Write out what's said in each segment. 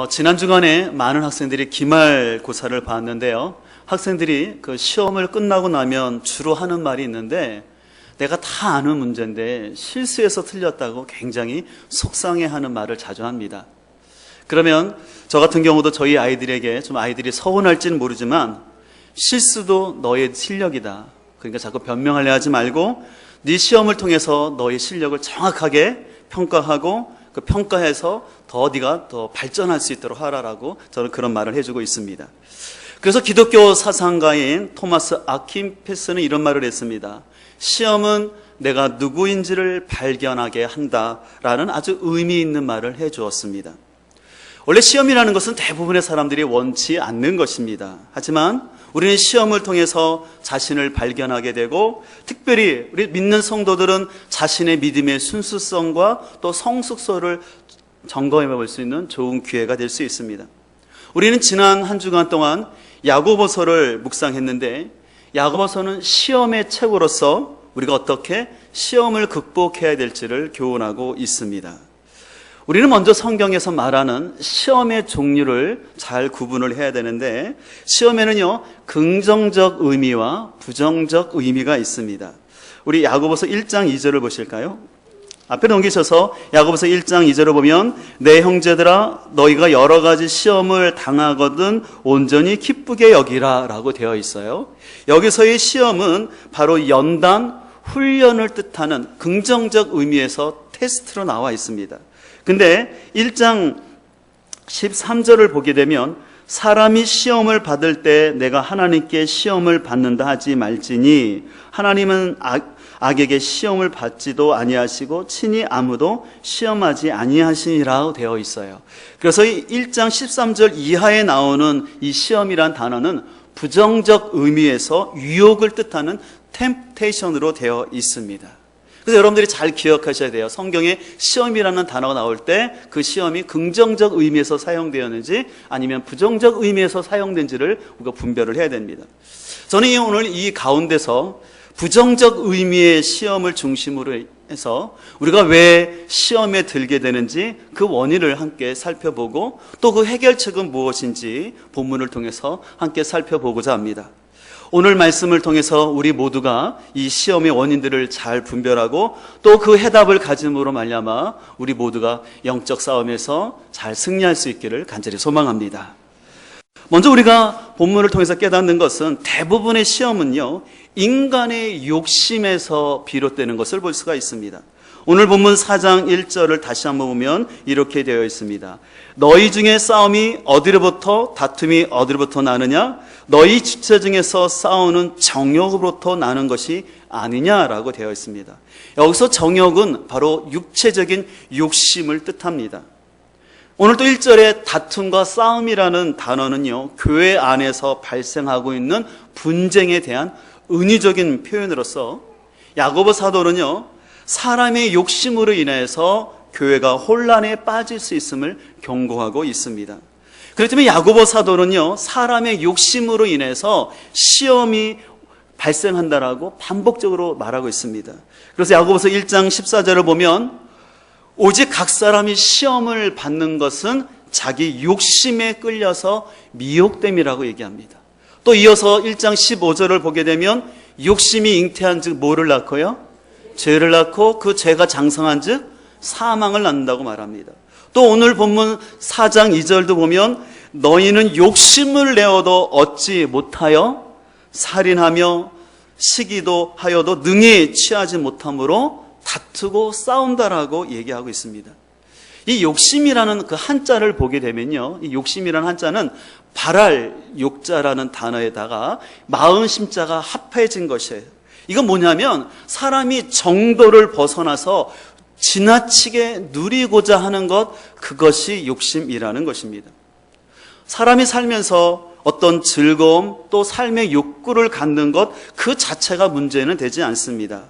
지난 주간에 많은 학생들이 기말고사를 봤는데요. 학생들이 그 시험을 끝나고 나면 주로 하는 말이 있는데, 내가 다 아는 문제인데 실수해서 틀렸다고 굉장히 속상해하는 말을 자주 합니다. 그러면 저 같은 경우도 저희 아이들에게 좀 아이들이 서운할지는 모르지만, 실수도 너의 실력이다. 그러니까 자꾸 변명하려 하지 말고 네 시험을 통해서 너의 실력을 정확하게 평가하고 그 평가해서 네가 더 발전할 수 있도록 하라라고 저는 그런 말을 해주고 있습니다. 그래서 기독교 사상가인 토마스 아킨페스는 이런 말을 했습니다. 시험은 내가 누구인지를 발견하게 한다라는 아주 의미 있는 말을 해주었습니다. 원래 시험이라는 것은 대부분의 사람들이 원치 않는 것입니다. 하지만 우리는 시험을 통해서 자신을 발견하게 되고, 특별히 우리 믿는 성도들은 자신의 믿음의 순수성과 또 성숙도를 점검해 볼 수 있는 좋은 기회가 될 수 있습니다. 우리는 지난 한 주간 동안 야고보서를 묵상했는데, 야고보서는 시험의 책으로서 우리가 어떻게 시험을 극복해야 될지를 교훈하고 있습니다. 우리는 먼저 성경에서 말하는 시험의 종류를 잘 구분을 해야 되는데, 시험에는요 긍정적 의미와 부정적 의미가 있습니다. 우리 야고보서 1장 2절을 보실까요? 앞에 넘기셔서 야고보서 1장 2절을 보면, 내 형제들아 너희가 여러 가지 시험을 당하거든 온전히 기쁘게 여기라 라고 되어 있어요. 여기서의 시험은 바로 연단, 훈련을 뜻하는 긍정적 의미에서 테스트로 나와 있습니다. 근데 1장 13절을 보게 되면, 사람이 시험을 받을 때 내가 하나님께 시험을 받는다 하지 말지니 하나님은 악에게 시험을 받지도 아니하시고 친히 아무도 시험하지 아니하시니라 되어 있어요. 그래서 이 1장 13절 이하에 나오는 이 시험이란 단어는 부정적 의미에서 유혹을 뜻하는 템테이션으로 되어 있습니다. 그래서 여러분들이 잘 기억하셔야 돼요. 성경에 시험이라는 단어가 나올 때 그 시험이 긍정적 의미에서 사용되었는지 아니면 부정적 의미에서 사용된지를 우리가 분별을 해야 됩니다. 저는 오늘 이 가운데서 부정적 의미의 시험을 중심으로 해서 우리가 왜 시험에 들게 되는지 그 원인을 함께 살펴보고, 또 그 해결책은 무엇인지 본문을 통해서 함께 살펴보고자 합니다. 오늘 말씀을 통해서 우리 모두가 이 시험의 원인들을 잘 분별하고 또 그 해답을 가짐으로 말미암아 우리 모두가 영적 싸움에서 잘 승리할 수 있기를 간절히 소망합니다. 먼저 우리가 본문을 통해서 깨닫는 것은, 대부분의 시험은요 인간의 욕심에서 비롯되는 것을 볼 수가 있습니다. 오늘 본문 4장 1절을 다시 한번 보면 이렇게 되어 있습니다. 너희 중에 싸움이 어디로부터, 다툼이 어디로부터 나느냐? 너희 지체 중에서 싸우는 정욕으로부터 나는 것이 아니냐라고 되어 있습니다. 여기서 정욕은 바로 육체적인 욕심을 뜻합니다. 오늘 또 1절에 다툼과 싸움이라는 단어는요 교회 안에서 발생하고 있는 분쟁에 대한 은유적인 표현으로서, 야고보 사도는요 사람의 욕심으로 인해서 교회가 혼란에 빠질 수 있음을 경고하고 있습니다. 그렇다면 야고보 사도는요 사람의 욕심으로 인해서 시험이 발생한다라고 반복적으로 말하고 있습니다. 그래서 야고보서 1장 14절을 보면, 오직 각 사람이 시험을 받는 것은 자기 욕심에 끌려서 미혹됨이라고 얘기합니다. 또 이어서 1장 15절을 보게 되면, 욕심이 잉태한 즉 뭐를 낳고요? 죄를 낳고 그 죄가 장성한 즉 사망을 낳는다고 말합니다. 또 오늘 본문 4장 2절도 보면, 너희는 욕심을 내어도 얻지 못하여 살인하며 시기도 하여도 능히 취하지 못함으로 다투고 싸운다라고 얘기하고 있습니다. 이 욕심이라는 그 한자를 보게 되면요, 이 욕심이라는 한자는 발할 욕자라는 단어에다가 마음 심자가 합해진 것이에요. 이건 뭐냐면 사람이 정도를 벗어나서 지나치게 누리고자 하는 것, 그것이 욕심이라는 것입니다. 사람이 살면서 어떤 즐거움 또 삶의 욕구를 갖는 것 그 자체가 문제는 되지 않습니다.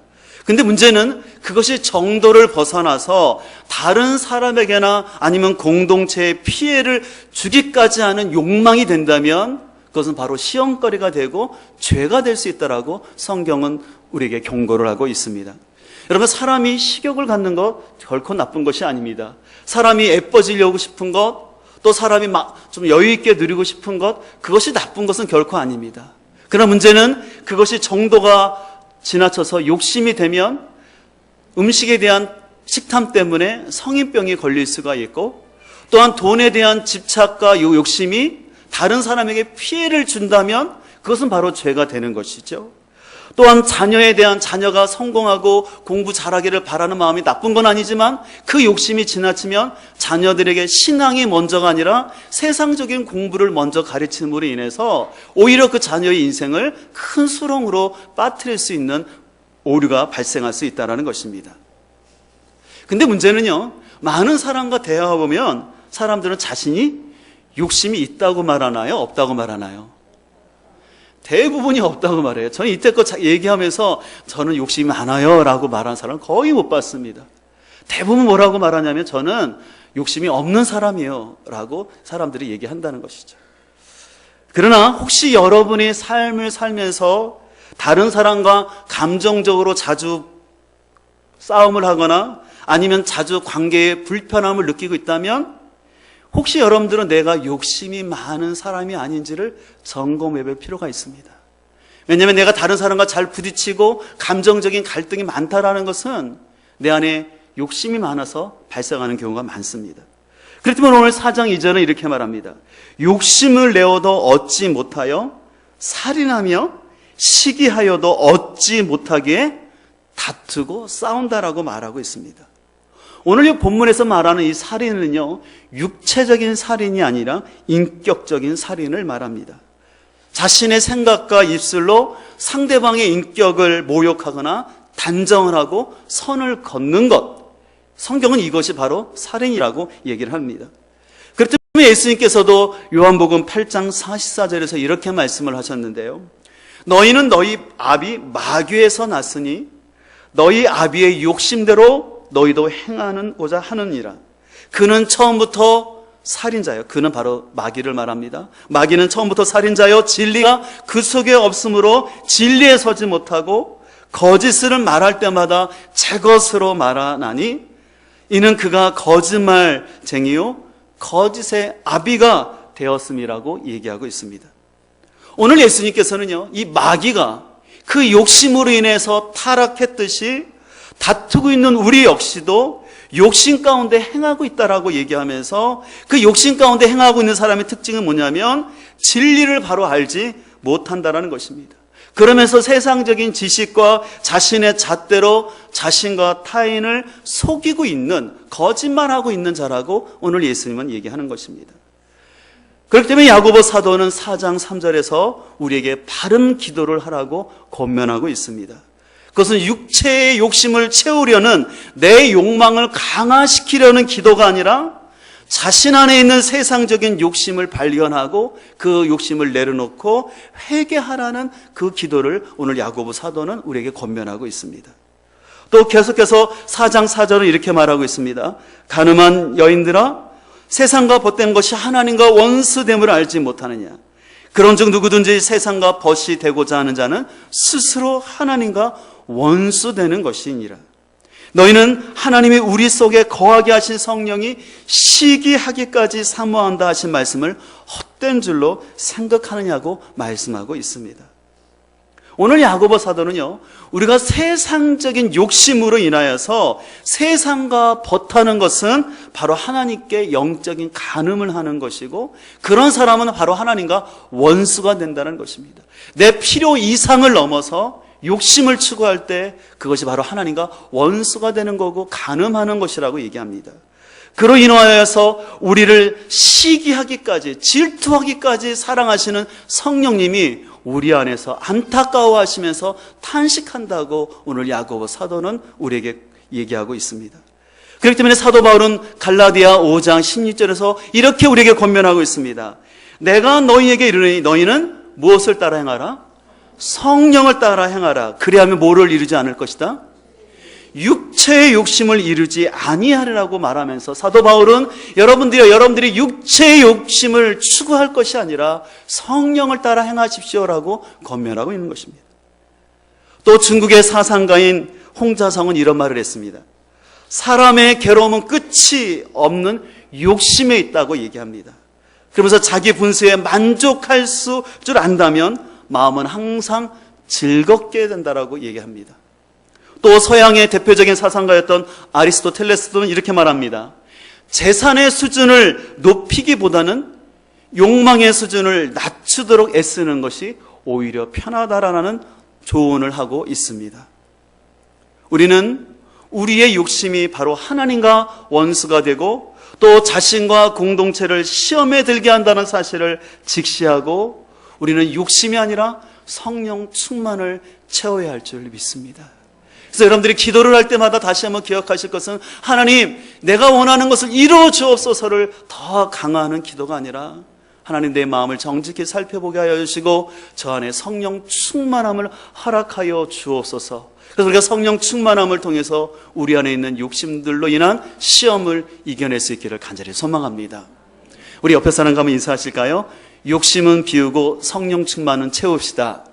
근데 문제는 그것이 정도를 벗어나서 다른 사람에게나 아니면 공동체에 피해를 주기까지 하는 욕망이 된다면 그것은 바로 시험거리가 되고 죄가 될 수 있다라고 성경은 우리에게 경고를 하고 있습니다. 여러분, 사람이 식욕을 갖는 것 결코 나쁜 것이 아닙니다. 사람이 예뻐지려고 싶은 것, 또 사람이 막 좀 여유 있게 누리고 싶은 것, 그것이 나쁜 것은 결코 아닙니다. 그러나 문제는 그것이 정도가 지나쳐서 욕심이 되면 음식에 대한 식탐 때문에 성인병이 걸릴 수가 있고, 또한 돈에 대한 집착과 욕심이 다른 사람에게 피해를 준다면 그것은 바로 죄가 되는 것이죠. 또한 자녀에 대한, 자녀가 성공하고 공부 잘하기를 바라는 마음이 나쁜 건 아니지만 그 욕심이 지나치면 자녀들에게 신앙이 먼저가 아니라 세상적인 공부를 먼저 가르침으로 인해서 오히려 그 자녀의 인생을 큰 수렁으로 빠뜨릴 수 있는 오류가 발생할 수 있다는 것입니다. 근데 문제는요, 많은 사람과 대화해보면 사람들은 자신이 욕심이 있다고 말하나요? 없다고 말하나요? 대부분이 없다고 말해요. 저는 이때껏 얘기하면서 저는 욕심이 많아요 라고 말하는 사람은 거의 못 봤습니다. 대부분 뭐라고 말하냐면 저는 욕심이 없는 사람이에요 라고 사람들이 얘기한다는 것이죠. 그러나 혹시 여러분이 삶을 살면서 다른 사람과 감정적으로 자주 싸움을 하거나 아니면 자주 관계에 불편함을 느끼고 있다면 혹시 여러분들은 내가 욕심이 많은 사람이 아닌지를 점검해 볼 필요가 있습니다. 왜냐하면 내가 다른 사람과 잘 부딪히고 감정적인 갈등이 많다라는 것은 내 안에 욕심이 많아서 발생하는 경우가 많습니다. 그렇지만 오늘 4장 2절은 이렇게 말합니다. 욕심을 내어도 얻지 못하여 살인하며 시기하여도 얻지 못하기에 다투고 싸운다라고 말하고 있습니다. 오늘 이 본문에서 말하는 이 살인은요, 육체적인 살인이 아니라 인격적인 살인을 말합니다. 자신의 생각과 입술로 상대방의 인격을 모욕하거나 단정을 하고 선을 긋는 것, 성경은 이것이 바로 살인이라고 얘기를 합니다. 그렇기 때문에 예수님께서도 요한복음 8장 44절에서 이렇게 말씀을 하셨는데요. 너희는 너희 아비 마귀에서 났으니 너희 아비의 욕심대로 너희도 행하고자 하느니라. 그는 처음부터 살인자요. 그는 바로 마귀를 말합니다. 마귀는 처음부터 살인자요. 진리가 그 속에 없으므로 진리에 서지 못하고 거짓을 말할 때마다 제 것으로 말하나니 이는 그가 거짓말쟁이요 거짓의 아비가 되었음이라고 얘기하고 있습니다. 오늘 예수님께서는요, 이 마귀가 그 욕심으로 인해서 타락했듯이 다투고 있는 우리 역시도 욕심 가운데 행하고 있다라고 얘기하면서 그 욕심 가운데 행하고 있는 사람의 특징은 뭐냐면 진리를 바로 알지 못한다라는 것입니다. 그러면서 세상적인 지식과 자신의 잣대로 자신과 타인을 속이고 있는, 거짓말하고 있는 자라고 오늘 예수님은 얘기하는 것입니다. 그렇기 때문에 야고보 사도는 4장 3절에서 우리에게 바른 기도를 하라고 권면하고 있습니다. 그것은 육체의 욕심을 채우려는, 내 욕망을 강화시키려는 기도가 아니라 자신 안에 있는 세상적인 욕심을 발견하고 그 욕심을 내려놓고 회개하라는 그 기도를 오늘 야고보 사도는 우리에게 권면하고 있습니다. 또 계속해서 4장 4절은 이렇게 말하고 있습니다. 가늠한 여인들아, 세상과 벗된 것이 하나님과 원수됨을 알지 못하느냐. 그런즉 누구든지 세상과 벗이 되고자 하는 자는 스스로 하나님과 원수되는 것이니라. 너희는 하나님이 우리 속에 거하게 하신 성령이 시기하기까지 사모한다 하신 말씀을 헛된 줄로 생각하느냐고 말씀하고 있습니다. 오늘 야고보 사도는요, 우리가 세상적인 욕심으로 인하여서 세상과 벗하는 것은 바로 하나님께 영적인 간음을 하는 것이고, 그런 사람은 바로 하나님과 원수가 된다는 것입니다. 내 필요 이상을 넘어서 욕심을 추구할 때 그것이 바로 하나님과 원수가 되는 거고 간음하는 것이라고 얘기합니다. 그로 인하여서 우리를 시기하기까지, 질투하기까지 사랑하시는 성령님이 우리 안에서 안타까워하시면서 탄식한다고 오늘 야고보 사도는 우리에게 얘기하고 있습니다. 그렇기 때문에 사도 바울은 갈라디아 5장 16절에서 이렇게 우리에게 권면하고 있습니다. 내가 너희에게 이르노니 너희는 무엇을 따라 행하라? 성령을 따라 행하라. 그리하면 뭐를 이루지 않을 것이다? 육체의 욕심을 이루지 아니하리라고 말하면서 사도 바울은 여러분들이 육체의 욕심을 추구할 것이 아니라 성령을 따라 행하십시오라고 권면하고 있는 것입니다. 또 중국의 사상가인 홍자성은 이런 말을 했습니다. 사람의 괴로움은 끝이 없는 욕심에 있다고 얘기합니다. 그러면서 자기 분수에 만족할 줄 안다면 마음은 항상 즐겁게 된다라고 얘기합니다. 또 서양의 대표적인 사상가였던 아리스토텔레스도 이렇게 말합니다. 재산의 수준을 높이기보다는 욕망의 수준을 낮추도록 애쓰는 것이 오히려 편하다라는 조언을 하고 있습니다. 우리는 우리의 욕심이 바로 하나님과 원수가 되고 또 자신과 공동체를 시험에 들게 한다는 사실을 직시하고 우리는 욕심이 아니라 성령 충만을 채워야 할 줄 믿습니다. 그래서 여러분들이 기도를 할 때마다 다시 한번 기억하실 것은 하나님, 내가 원하는 것을 이루어 주옵소서를 더 강화하는 기도가 아니라 하나님, 내 마음을 정직히 살펴보게 하여 주시고 저 안에 성령 충만함을 허락하여 주옵소서. 그래서 우리가 성령 충만함을 통해서 우리 안에 있는 욕심들로 인한 시험을 이겨낼 수 있기를 간절히 소망합니다. 우리 옆에 사람과 한번 인사하실까요? 욕심은 비우고 성령 충만은 채웁시다.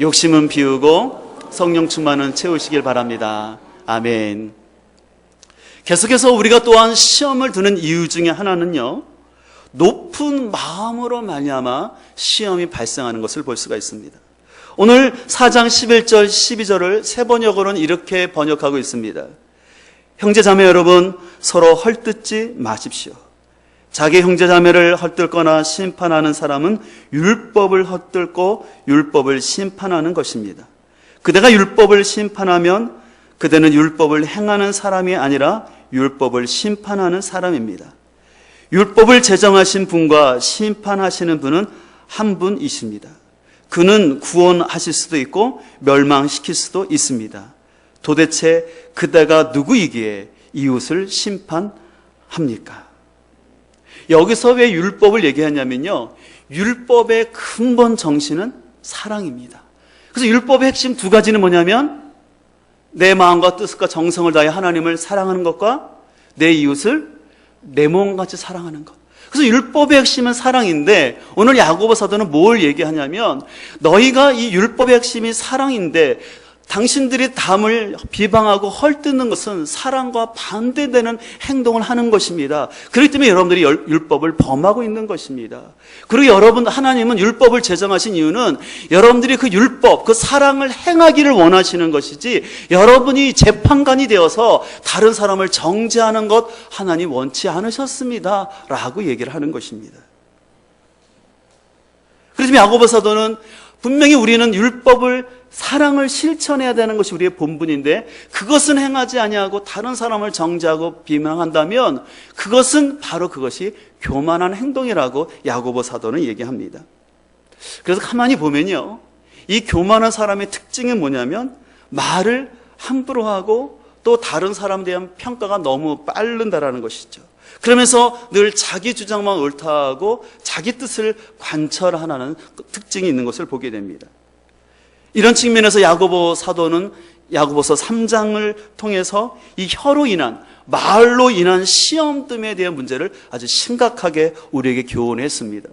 욕심은 비우고 성령 충만은 채우시길 바랍니다. 아멘. 계속해서 우리가 또한 시험을 두는 이유 중에 하나는요, 높은 마음으로 말미암아 시험이 발생하는 것을 볼 수가 있습니다. 오늘 4장 11절 12절을 세 번역으로는 이렇게 번역하고 있습니다. 형제자매 여러분, 서로 헐뜯지 마십시오. 자기 형제자매를 헐뜯거나 심판하는 사람은 율법을 헐뜯고 율법을 심판하는 것입니다. 그대가 율법을 심판하면 그대는 율법을 행하는 사람이 아니라 율법을 심판하는 사람입니다. 율법을 제정하신 분과 심판하시는 분은 한 분이십니다. 그는 구원하실 수도 있고 멸망시킬 수도 있습니다. 도대체 그대가 누구이기에 이웃을 심판합니까? 여기서 왜 율법을 얘기하냐면요, 율법의 근본 정신은 사랑입니다. 그래서 율법의 핵심 두 가지는 뭐냐면 내 마음과 뜻과 정성을 다해 하나님을 사랑하는 것과 내 이웃을 내 몸같이 사랑하는 것. 그래서 율법의 핵심은 사랑인데 오늘 야고보 사도는 뭘 얘기하냐면 너희가 이 율법의 핵심이 사랑인데 당신들이 남을 비방하고 헐뜯는 것은 사랑과 반대되는 행동을 하는 것입니다. 그렇기 때문에 여러분들이 율법을 범하고 있는 것입니다. 그리고 여러분, 하나님은 율법을 제정하신 이유는 여러분들이 그 율법, 그 사랑을 행하기를 원하시는 것이지 여러분이 재판관이 되어서 다른 사람을 정죄하는 것 하나님 원치 않으셨습니다 라고 얘기를 하는 것입니다. 그래서 야고보 사도는 분명히 우리는 율법을 사랑을 실천해야 되는 것이 우리의 본분인데 그것은 행하지 아니하고 다른 사람을 정죄하고 비방한다면 그것은 바로 그것이 교만한 행동이라고 야고보 사도는 얘기합니다. 그래서 가만히 보면요, 이 교만한 사람의 특징은 뭐냐면 말을 함부로 하고 또 다른 사람에 대한 평가가 너무 빠른다라는 것이죠. 그러면서 늘 자기 주장만 옳다하고 자기 뜻을 관철하는 특징이 있는 것을 보게 됩니다. 이런 측면에서 야고보 사도는 야고보서 3장을 통해서 이 혀로 인한, 말로 인한 시험뜸에 대한 문제를 아주 심각하게 우리에게 교훈했습니다.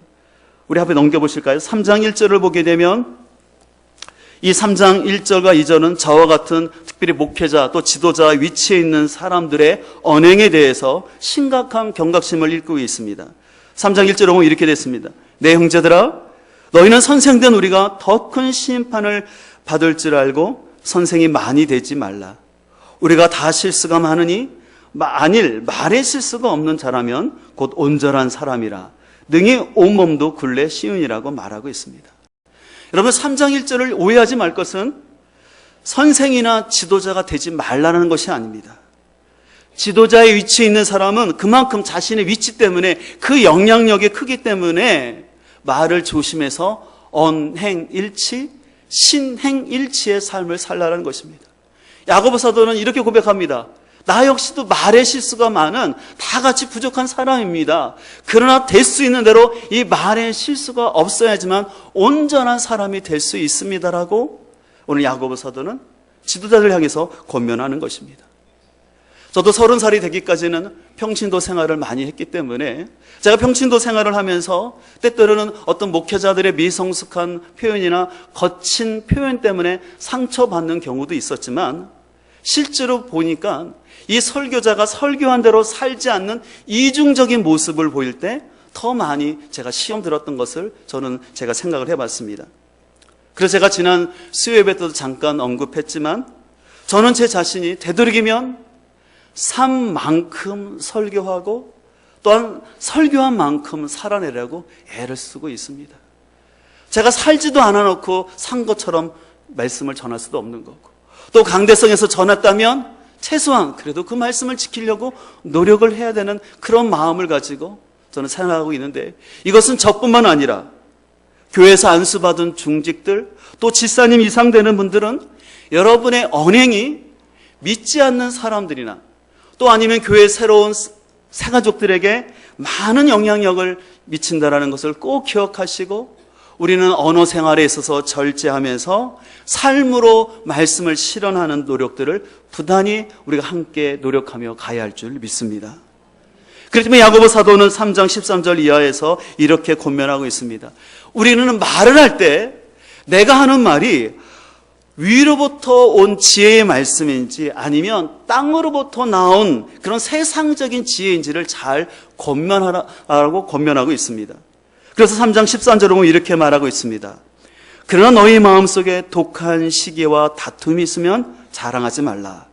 우리 앞에 넘겨보실까요? 3장 1절을 보게 되면 이 3장 1절과 2절은 저와 같은 특별히 목회자 또 지도자 위치에 있는 사람들의 언행에 대해서 심각한 경각심을 일구고 있습니다. 3장 1절에 보면 이렇게 됐습니다. 내 형제들아, 너희는 선생된 우리가 더 큰 심판을 받을 줄 알고 선생이 많이 되지 말라. 우리가 다 실수가 많으니 만일 말에 실수가 없는 자라면 곧 온전한 사람이라 능히 온몸도 굴레 씌우니라고 말하고 있습니다. 여러분, 3장 1절을 오해하지 말 것은 선생이나 지도자가 되지 말라는 것이 아닙니다. 지도자의 위치에 있는 사람은 그만큼 자신의 위치 때문에 그 영향력이 크기 때문에 말을 조심해서 언행일치, 신행일치의 삶을 살라는 것입니다. 야고보 사도는 이렇게 고백합니다. 나 역시도 말의 실수가 많은 다 같이 부족한 사람입니다. 그러나 될 수 있는 대로 이 말의 실수가 없어야지만 온전한 사람이 될 수 있습니다라고 오늘 야고보 사도는 지도자를 향해서 권면하는 것입니다. 저도 30살이 되기까지는 평신도 생활을 많이 했기 때문에 제가 평신도 생활을 하면서 때때로는 어떤 목회자들의 미성숙한 표현이나 거친 표현 때문에 상처받는 경우도 있었지만 실제로 보니까 이 설교자가 설교한 대로 살지 않는 이중적인 모습을 보일 때 더 많이 제가 시험 들었던 것을 제가 생각을 해봤습니다. 그래서 제가 지난 수요예배 때도 잠깐 언급했지만 저는 제 자신이 되도록이면 삶만큼 설교하고 또한 설교한 만큼 살아내려고 애를 쓰고 있습니다. 제가 살지도 않아놓고 산 것처럼 말씀을 전할 수도 없는 거고, 또 강대성에서 전했다면 최소한 그래도 그 말씀을 지키려고 노력을 해야 되는 그런 마음을 가지고 저는 생각하고 있는데, 이것은 저뿐만 아니라 교회에서 안수받은 중직들, 또 집사님 이상 되는 분들은 여러분의 언행이 믿지 않는 사람들이나 또 아니면 교회의 새로운 새가족들에게 많은 영향력을 미친다라는 것을 꼭 기억하시고, 우리는 언어 생활에 있어서 절제하면서 삶으로 말씀을 실현하는 노력들을 부단히 우리가 함께 노력하며 가야 할 줄 믿습니다. 그렇지만 야고보 사도는 3장 13절 이하에서 이렇게 권면하고 있습니다. 우리는 말을 할 때 내가 하는 말이 위로부터 온 지혜의 말씀인지 아니면 땅으로부터 나온 그런 세상적인 지혜인지를 잘 권면하라고 권면하고 있습니다. 그래서 3장 13절에 보면 이렇게 말하고 있습니다. 그러나 너희 마음속에 독한 시기와 다툼이 있으면 자랑하지 말라.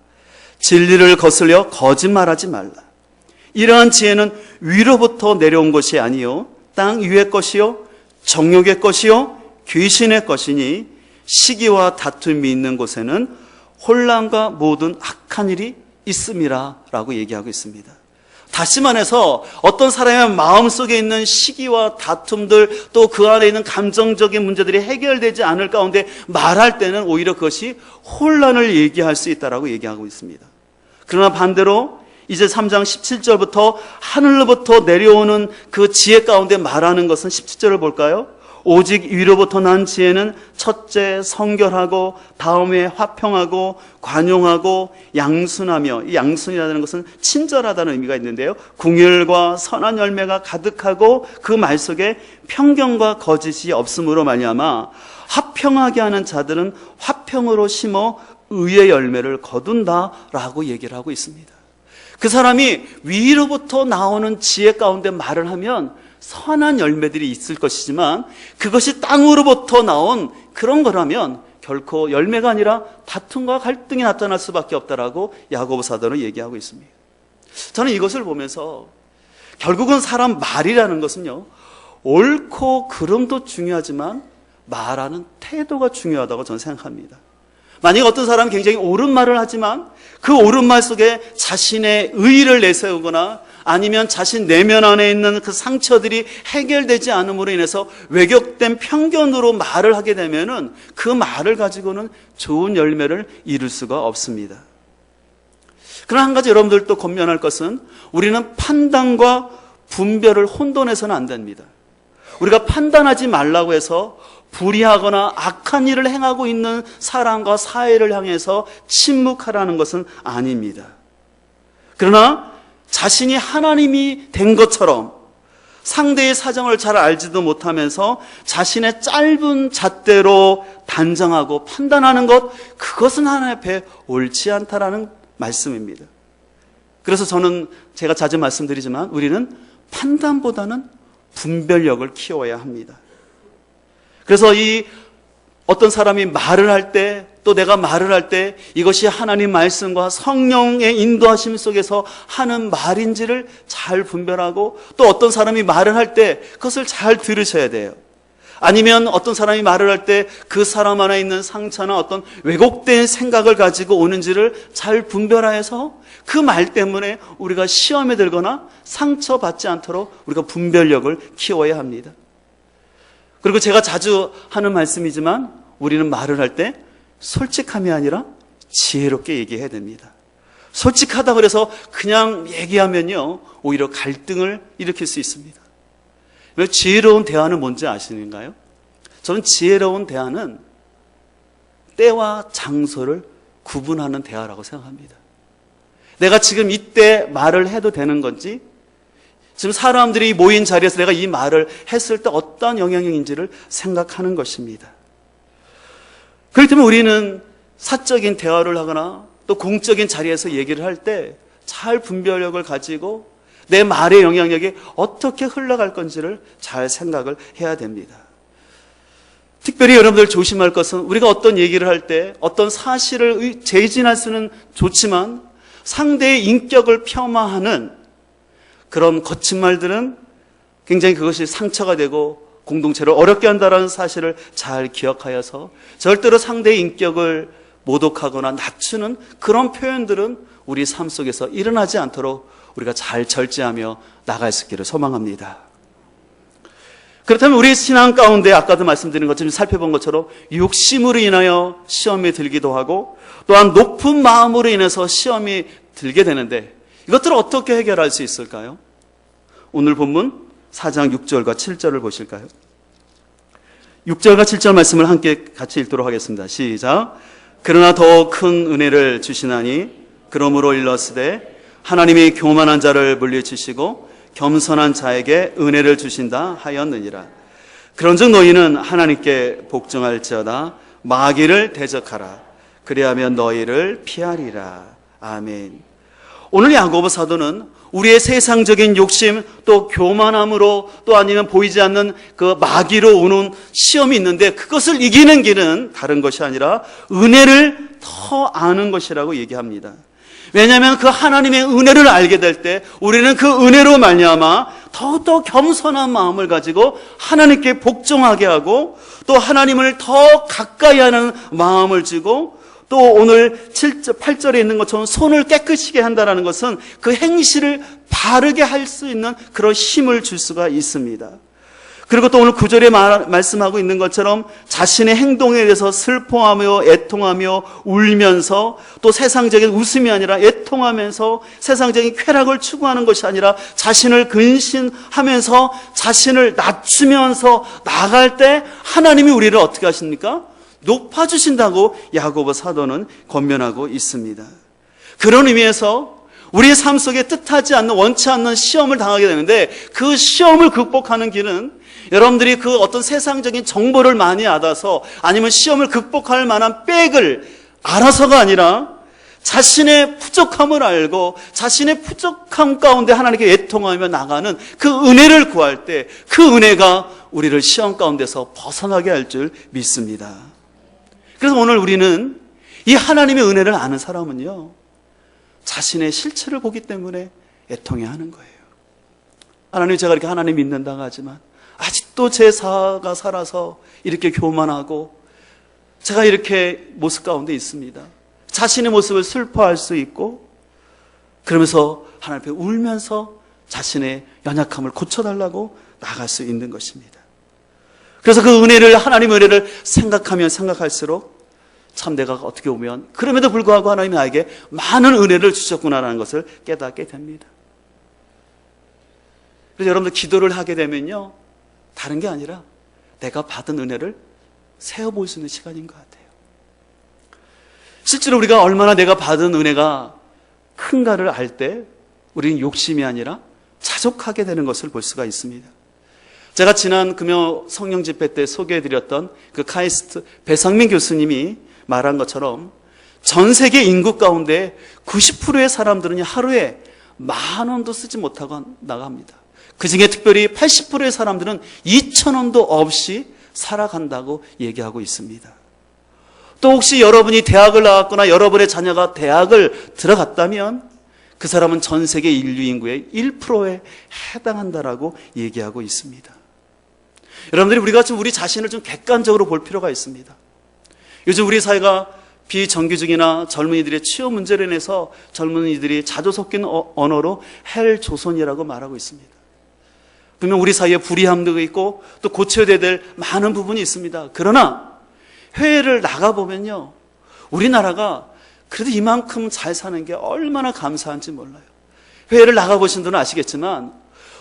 진리를 거슬려 거짓말하지 말라. 이러한 지혜는 위로부터 내려온 것이 아니요 땅 위의 것이요 정욕의 것이요 귀신의 것이니 시기와 다툼이 있는 곳에는 혼란과 모든 악한 일이 있음이라 라고 얘기하고 있습니다. 다시 말해서 어떤 사람의 마음속에 있는 시기와 다툼들, 또 그 안에 있는 감정적인 문제들이 해결되지 않을 가운데 말할 때는 오히려 그것이 혼란을 얘기할 수 있다라고 얘기하고 있습니다. 그러나 반대로 이제 3장 17절부터 하늘로부터 내려오는 그 지혜 가운데 말하는 것은 17절을 볼까요? 오직 위로부터 난 지혜는 첫째 성결하고 다음에 화평하고 관용하고 양순하며, 이 양순이라는 것은 친절하다는 의미가 있는데요, 궁율과 선한 열매가 가득하고 그 말 속에 편견과 거짓이 없음으로 말미암아 화평하게 하는 자들은 화평으로 심어 의의 열매를 거둔다라고 얘기를 하고 있습니다. 그 사람이 위로부터 나오는 지혜 가운데 말을 하면 선한 열매들이 있을 것이지만, 그것이 땅으로부터 나온 그런 거라면 결코 열매가 아니라 다툼과 갈등이 나타날 수밖에 없다라고 야고보 사도는 얘기하고 있습니다. 저는 이것을 보면서 결국은 사람 말이라는 것은요, 옳고 그름도 중요하지만 말하는 태도가 중요하다고 저는 생각합니다. 만약에 어떤 사람이 굉장히 옳은 말을 하지만 그 옳은 말 속에 자신의 의의를 내세우거나 아니면 자신 내면 안에 있는 그 상처들이 해결되지 않음으로 인해서 왜곡된 편견으로 말을 하게 되면은 그 말을 가지고는 좋은 열매를 이룰 수가 없습니다. 그러나 한 가지 여러분들도 권면할 것은, 우리는 판단과 분별을 혼돈해서는 안 됩니다. 우리가 판단하지 말라고 해서 불의하거나 악한 일을 행하고 있는 사람과 사회를 향해서 침묵하라는 것은 아닙니다. 그러나 자신이 하나님이 된 것처럼 상대의 사정을 잘 알지도 못하면서 자신의 짧은 잣대로 단정하고 판단하는 것, 그것은 하나님 앞에 옳지 않다라는 말씀입니다. 그래서 저는 제가 자주 말씀드리지만 우리는 판단보다는 분별력을 키워야 합니다. 그래서 이 어떤 사람이 말을 할 때, 또 내가 말을 할 때 이것이 하나님 말씀과 성령의 인도하심 속에서 하는 말인지를 잘 분별하고, 또 어떤 사람이 말을 할 때 그것을 잘 들으셔야 돼요. 아니면 어떤 사람이 말을 할 때 그 사람 안에 있는 상처나 어떤 왜곡된 생각을 가지고 오는지를 잘 분별하여서 그 말 때문에 우리가 시험에 들거나 상처받지 않도록 우리가 분별력을 키워야 합니다. 그리고 제가 자주 하는 말씀이지만 우리는 말을 할 때 솔직함이 아니라 지혜롭게 얘기해야 됩니다. 솔직하다고 해서 그냥 얘기하면요, 오히려 갈등을 일으킬 수 있습니다. 왜 지혜로운 대화는 뭔지 아시는가요? 저는 지혜로운 대화는 때와 장소를 구분하는 대화라고 생각합니다. 내가 지금 이때 말을 해도 되는 건지, 지금 사람들이 모인 자리에서 내가 이 말을 했을 때 어떤 영향인지를 생각하는 것입니다. 그렇기 때문에 우리는 사적인 대화를 하거나 또 공적인 자리에서 얘기를 할 때 잘 분별력을 가지고 내 말의 영향력이 어떻게 흘러갈 건지를 잘 생각을 해야 됩니다. 특별히 여러분들 조심할 것은 우리가 어떤 얘기를 할 때 어떤 사실을 재진할 수는 좋지만 상대의 인격을 폄하하는 그런 거친 말들은 굉장히 그것이 상처가 되고 공동체를 어렵게 한다는 사실을 잘 기억하여서 절대로 상대의 인격을 모독하거나 낮추는 그런 표현들은 우리 삶 속에서 일어나지 않도록 우리가 잘 절제하며 나갈 수 있기를 소망합니다. 그렇다면 우리 신앙 가운데 아까도 말씀드린 것처럼 살펴본 것처럼 욕심으로 인하여 시험에 들기도 하고 또한 높은 마음으로 인해서 시험이 들게 되는데 이것들을 어떻게 해결할 수 있을까요? 오늘 본문 4장 6절과 7절을 보실까요? 6절과 7절 말씀을 함께 같이 읽도록 하겠습니다. 시작. 그러나 더 큰 은혜를 주시나니 그러므로 일렀으되 하나님이 교만한 자를 물리치시고 겸손한 자에게 은혜를 주신다 하였느니라. 그런즉 너희는 하나님께 복종할지어다 마귀를 대적하라. 그리하면 너희를 피하리라. 아멘. 오늘 야고보 사도는 우리의 세상적인 욕심 또 교만함으로 또 아니면 보이지 않는 그 마귀로 오는 시험이 있는데 그것을 이기는 길은 다른 것이 아니라 은혜를 더 아는 것이라고 얘기합니다. 왜냐하면 그 하나님의 은혜를 알게 될 때 우리는 그 은혜로 말미암아 더욱더 겸손한 마음을 가지고 하나님께 복종하게 하고 또 하나님을 더 가까이 하는 마음을 주고 또 오늘 7절, 8절에 있는 것처럼 손을 깨끗이게 한다는 것은 그 행실을 바르게 할 수 있는 그런 힘을 줄 수가 있습니다. 그리고 또 오늘 9절에 말씀하고 있는 것처럼 자신의 행동에 대해서 슬퍼하며 애통하며 울면서 또 세상적인 웃음이 아니라 애통하면서 세상적인 쾌락을 추구하는 것이 아니라 자신을 근신하면서 자신을 낮추면서 나아갈 때 하나님이 우리를 어떻게 하십니까? 높아주신다고 야고보 사도는 권면하고 있습니다. 그런 의미에서 우리의 삶 속에 뜻하지 않는 원치 않는 시험을 당하게 되는데 그 시험을 극복하는 길은 여러분들이 그 어떤 세상적인 정보를 많이 알아서 아니면 시험을 극복할 만한 백을 알아서가 아니라 자신의 부족함을 알고 자신의 부족함 가운데 하나님께 애통하며 나가는 그 은혜를 구할 때 그 은혜가 우리를 시험 가운데서 벗어나게 할 줄 믿습니다. 그래서 오늘 우리는 이 하나님의 은혜를 아는 사람은요 자신의 실체를 보기 때문에 애통해하는 거예요. 하나님, 제가 이렇게 하나님 믿는다고 하지만 아직도 제 사가 살아서 이렇게 교만하고 제가 이렇게 모습 가운데 있습니다. 자신의 모습을 슬퍼할 수 있고 그러면서 하나님 앞에 울면서 자신의 연약함을 고쳐달라고 나갈 수 있는 것입니다. 그래서 그 은혜를, 하나님의 은혜를 생각하면 생각할수록 참 내가 어떻게 보면 그럼에도 불구하고 하나님이 나에게 많은 은혜를 주셨구나라는 것을 깨닫게 됩니다. 그래서 여러분들 기도를 하게 되면요 다른 게 아니라 내가 받은 은혜를 세어볼 수 있는 시간인 것 같아요. 실제로 우리가 얼마나 내가 받은 은혜가 큰가를 알 때 우리는 욕심이 아니라 자족하게 되는 것을 볼 수가 있습니다. 제가 지난 금요 성령 집회 때 소개해드렸던 그 카이스트 배상민 교수님이 말한 것처럼 전 세계 인구 가운데 90%의 사람들은 하루에 10,000원도 쓰지 못하고 나갑니다. 그 중에 특별히 80%의 사람들은 2,000원도 없이 살아간다고 얘기하고 있습니다. 또 혹시 여러분이 대학을 나왔거나 여러분의 자녀가 대학을 들어갔다면 그 사람은 전 세계 인류 인구의 1%에 해당한다라고 얘기하고 있습니다. 여러분들이 우리가 좀 우리 자신을 좀 객관적으로 볼 필요가 있습니다. 요즘 우리 사회가 비정규직이나 젊은이들의 취업 문제로 인해서 젊은이들이 자주 섞인 언어로 헬조선이라고 말하고 있습니다. 분명 우리 사이에 불이함도 있고 또 고쳐야 될 많은 부분이 있습니다. 그러나 해외를 나가보면요 우리나라가 그래도 이만큼 잘 사는 게 얼마나 감사한지 몰라요. 해외를 나가보신 분은 아시겠지만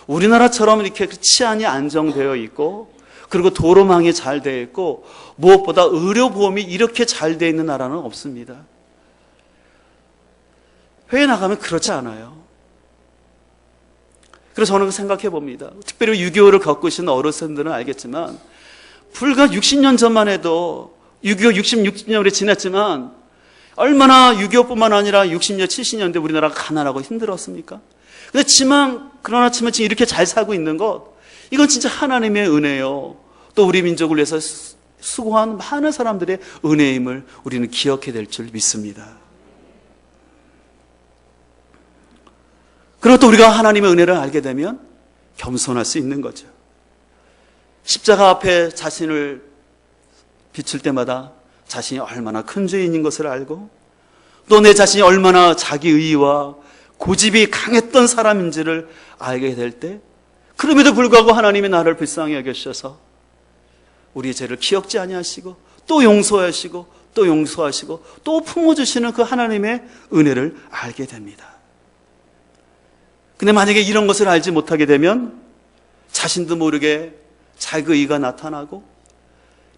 우리나라처럼 이렇게 치안이 안정되어 있고 그리고 도로망이 잘 되어 있고 무엇보다 의료보험이 이렇게 잘 되어 있는 나라는 없습니다. 해외 나가면 그렇지 않아요. 그래서 저는 생각해 봅니다. 특별히 6.25를 겪으신 어르신들은 알겠지만 불과 60년 전만 해도 6.25 66년이 지났지만 얼마나 6.25뿐만 아니라 60년 70년대 우리나라가 가난하고 힘들었습니까? 그러나 지금 이렇게 잘 살고 있는 것, 이건 진짜 하나님의 은혜요. 또 우리 민족을 위해서 수고한 많은 사람들의 은혜임을 우리는 기억해야 될 줄 믿습니다. 그리고 또 우리가 하나님의 은혜를 알게 되면 겸손할 수 있는 거죠. 십자가 앞에 자신을 비출 때마다 자신이 얼마나 큰 죄인인 것을 알고, 또 내 자신이 얼마나 자기의와 고집이 강했던 사람인지를 알게 될 때, 그럼에도 불구하고 하나님이 나를 불쌍히 여기셔서 우리의 죄를 기억지 아니하시고 또 용서하시고 또 용서하시고 또 품어주시는 그 하나님의 은혜를 알게 됩니다. 근데 만약에 이런 것을 알지 못하게 되면 자신도 모르게 자기의가 나타나고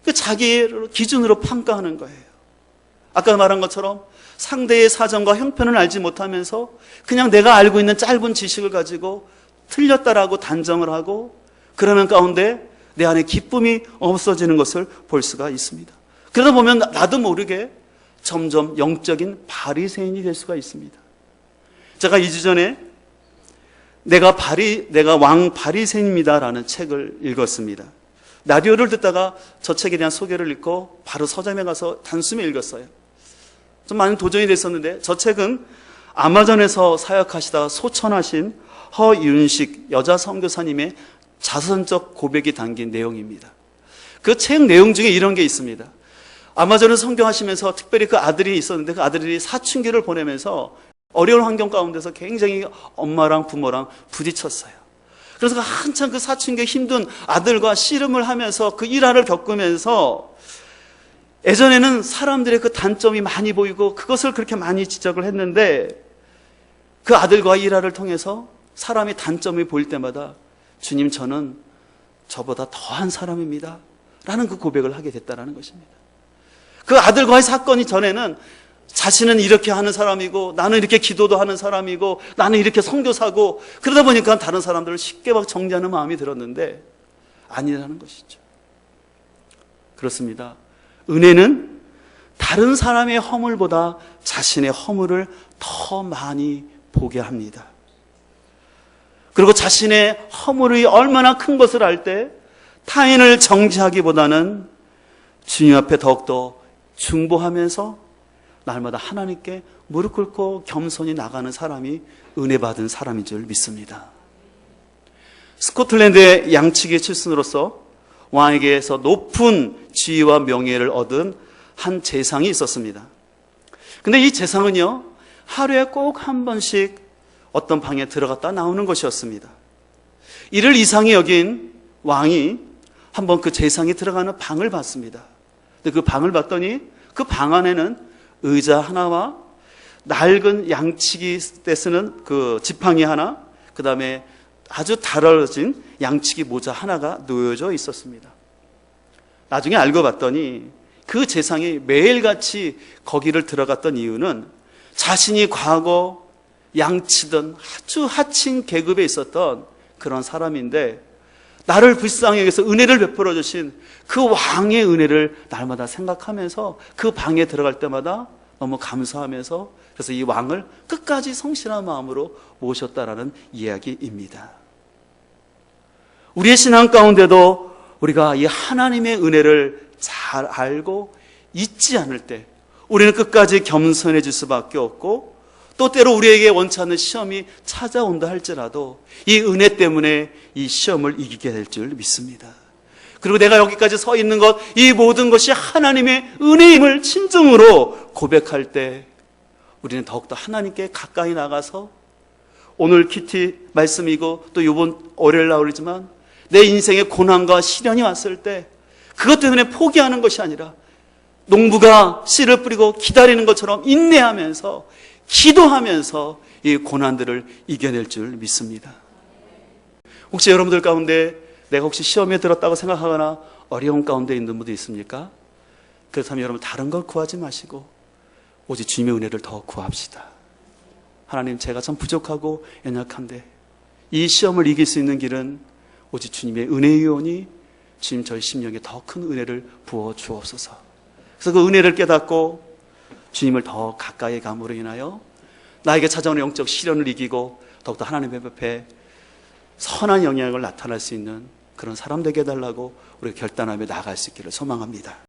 그 자기의 기준으로 평가하는 거예요. 아까 말한 것처럼 상대의 사정과 형편을 알지 못하면서 그냥 내가 알고 있는 짧은 지식을 가지고 틀렸다라고 단정을 하고, 그러는 가운데 내 안에 기쁨이 없어지는 것을 볼 수가 있습니다. 그러다 보면 나도 모르게 점점 영적인 바리새인이 될 수가 있습니다. 제가 2주 전에 내가 왕 바리새인입니다라는 책을 읽었습니다. 라디오를 듣다가 저 책에 대한 소개를 읽고 바로 서점에 가서 단숨에 읽었어요. 좀 많은 도전이 됐었는데, 저 책은 아마존에서 사역하시다가 소천하신 허윤식 여자 선교사님의 자선적 고백이 담긴 내용입니다. 그 책 내용 중에 이런 게 있습니다. 아마존을 선교하시면서 특별히 그 아들이 있었는데, 그 아들이 사춘기를 보내면서 어려운 환경 가운데서 굉장히 엄마랑 부모랑 부딪혔어요. 그래서 한참 그 사춘기에 힘든 아들과 씨름을 하면서 그 일화를 겪으면서, 예전에는 사람들의 그 단점이 많이 보이고 그것을 그렇게 많이 지적을 했는데, 그 아들과 일화를 통해서 사람의 단점이 보일 때마다 주님, 저는 저보다 더한 사람입니다 라는 그 고백을 하게 됐다는 것입니다. 그 아들과의 사건이 전에는 자신은 이렇게 하는 사람이고 나는 이렇게 기도도 하는 사람이고 나는 이렇게 선교사고, 그러다 보니까 다른 사람들을 쉽게 막 정죄하는 마음이 들었는데 아니라는 것이죠. 그렇습니다. 은혜는 다른 사람의 허물보다 자신의 허물을 더 많이 보게 합니다. 그리고 자신의 허물이 얼마나 큰 것을 알 때 타인을 정죄하기보다는 주님 앞에 더욱더 중보하면서 날마다 하나님께 무릎 꿇고 겸손히 나가는 사람이 은혜 받은 사람인 줄 믿습니다. 스코틀랜드의 양치기 출신으로서 왕에게서 높은 지위와 명예를 얻은 한 재상이 있었습니다. 근데 이 재상은요, 하루에 꼭 한 번씩 어떤 방에 들어갔다 나오는 것이었습니다. 이를 이상히 여긴 왕이 한번 그 재상이 들어가는 방을 봤습니다. 근데 그 방을 봤더니 그 방 안에는 의자 하나와 낡은 양치기 때 쓰는 그 지팡이 하나, 그 다음에 아주 달아진 양치기 모자 하나가 놓여져 있었습니다. 나중에 알고 봤더니 그 재상이 매일같이 거기를 들어갔던 이유는 자신이 과거 양치던 아주 하층 계급에 있었던 그런 사람인데, 나를 불쌍히 여기서 은혜를 베풀어 주신 그 왕의 은혜를 날마다 생각하면서 그 방에 들어갈 때마다 너무 감사하면서, 그래서 이 왕을 끝까지 성실한 마음으로 모셨다라는 이야기입니다. 우리의 신앙 가운데도 우리가 이 하나님의 은혜를 잘 알고 잊지 않을 때 우리는 끝까지 겸손해질 수밖에 없고, 또 때로 우리에게 원치 않는 시험이 찾아온다 할지라도 이 은혜 때문에 이 시험을 이기게 될 줄 믿습니다. 그리고 내가 여기까지 서 있는 것, 이 모든 것이 하나님의 은혜임을 진정으로 고백할 때 우리는 더욱더 하나님께 가까이 나가서, 오늘 키티 말씀이고 또 이번 월요일 나오지만 내 인생에 고난과 시련이 왔을 때 그것 때문에 포기하는 것이 아니라 농부가 씨를 뿌리고 기다리는 것처럼 인내하면서 기도하면서 이 고난들을 이겨낼 줄 믿습니다. 혹시 여러분들 가운데 내가 혹시 시험에 들었다고 생각하거나 어려운 가운데 있는 분도 있습니까? 그렇다면 여러분 다른 걸 구하지 마시고 오직 주님의 은혜를 더 구합시다. 하나님, 제가 참 부족하고 연약한데 이 시험을 이길 수 있는 길은 오직 주님의 은혜이오니 주님 저희 심령에 더 큰 은혜를 부어 주옵소서. 그래서 그 은혜를 깨닫고 주님을 더 가까이 감으로 인하여 나에게 찾아오는 영적 시련을 이기고 더욱더 하나님의 앞에 선한 영향을 나타낼 수 있는 그런 사람 되게 해달라고 우리가 결단하며 나아갈 수 있기를 소망합니다.